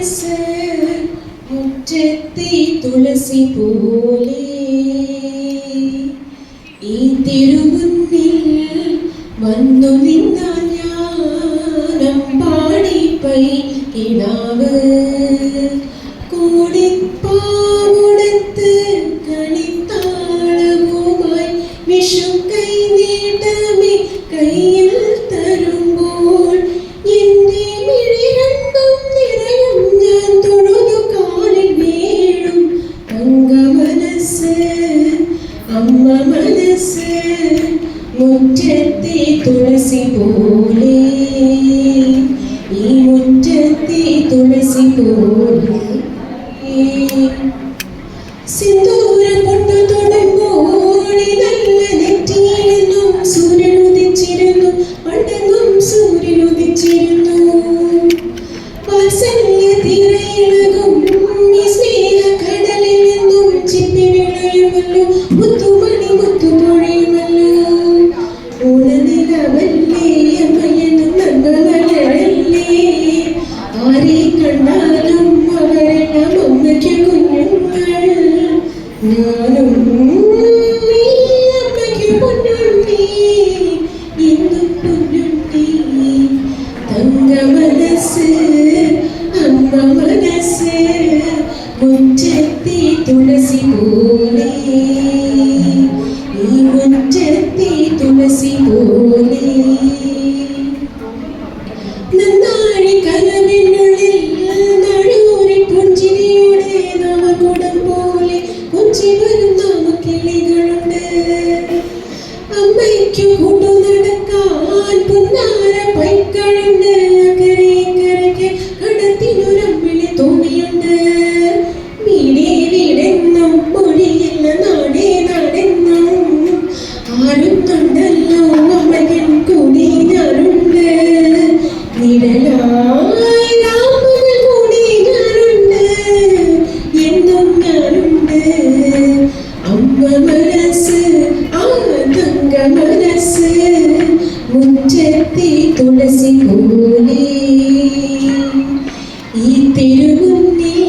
മനസ്സ് മുറ്റത്തെ തുളസി പോലെ ഈ തിരുമുന്നിൽ വന്നു നിന്നാൽ ഞാനം പാടിപ്പൈ കിടാവ് കൂടിപ്പാടുത്ത് കളിത്താളവുമായി വിഷു കൈ നീട്ടമേ കയ്യിൽ തരുമ്പോൾ എന്റെ മിഴി രണ്ടും നിറയും ഞാൻ തൊഴുതു കാലിൽ വീഴും തങ്ക മനസ്സ് അമ്മ മനസ്സ് മുറ്റത്തെ തുളസി പോലെ ഈ മുറ്റത്തെ തുളസി പോലെ സിന്ദൂരം കൊണ്ടു തൊടുമ്പോൾ നല്ല നെറ്റിയിലെന്നും സൂര്യൻ ഉദിച്ചിരുന്നു പണ്ടെന്നും സൂര്യൻ ഉദിച്ചിരുന്നു വാത്സല്യ തിരയിളകും ഈ സ്നേഹ കടലിൽ നിന്നും ചിപ്പി വിളയുമല്ലോ മുത്തുമണി മുത്തു പൊഴിയുമല്ലോ ഊണനിലവല്ലേ അമ്മയെന്നും നന്മകളല്ലേ ആരെ കണ്ടാലും അവരെല്ലാം അമ്മയ്ക്ക് കുഞ്ഞുങ്ങൾ ഞാനും അമ്മയ്ക്ക് പൊന്നുണ്ണി ഇന്നും പൊന്നുണ്ണി തങ്ക മനസ്സ് അമ്മ മനസ്സ് മുറ്റത്തെ തുളസി പോലെ ഈ മുറ്റത്തെ തുളസി പോലെ നന്നാഴി കലവിനുള്ളിൽ നഴൂരി പുഞ്ചിരിയുടെ നവകുടം പോലെ കൊഞ്ചി വരും നാമക്കിളികളുണ്ട് അമ്മയ്ക്കു കൊണ്ടു നടക്കാൻ പുന്നാര പൈക്കളുണ്ട് അക്കരെ കരയ്ക്ക് കടത്തിനൊരമ്പിളി തോണിയുണ്ട് വീടേ വീടെന്നും മൊഴിയില്ല നാടേ നാടെന്നും ആരുന്നുണ്ടല്ലോ അമ്മയൻ കൂടി ഞാനുണ്ട് നിഴലായി രാമകൾ കൂടി ഞാനുണ്ട് എന്നും ഞാനുണ്ട് അമ്മ മനസ്സ് ആ തങ്ക മനസ്സ് മുറ്റത്തെ തുളസി പോലെ ഈ തിരുമുന്നിൽ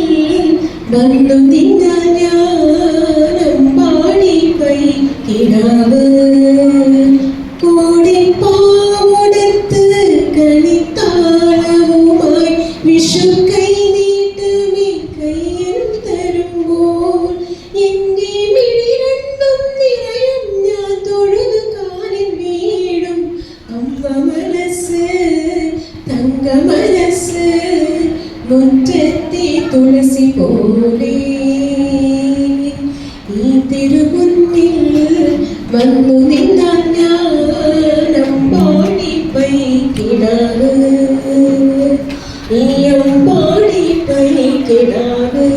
വന്നു നിന്നാൽ ഞാനം പാടിപ്പൈ കിടാവ് കോടിപ്പാവുടത്ത് കളിത്താളവുമായി വിഷു കൈ നീട്ടമേ കയ്യിൽ തരുമ്പോൾ എന്റെ മിഴി രണ്ടും നിറയും ഞാൻ തൊഴുതു കാലിൽ വീഴും അമ്മ മനസ്സ് തങ്ക മനസ്സ് മുറ്റത്തെ തുളസി പോലെ ഈ തിരുമുന്നിൽ വന്നു നിന്നാൽ ഞാനം പാടിപ്പൈ കിടാവ് ഈ അമ്പാടിപ്പൈ കിടാവ്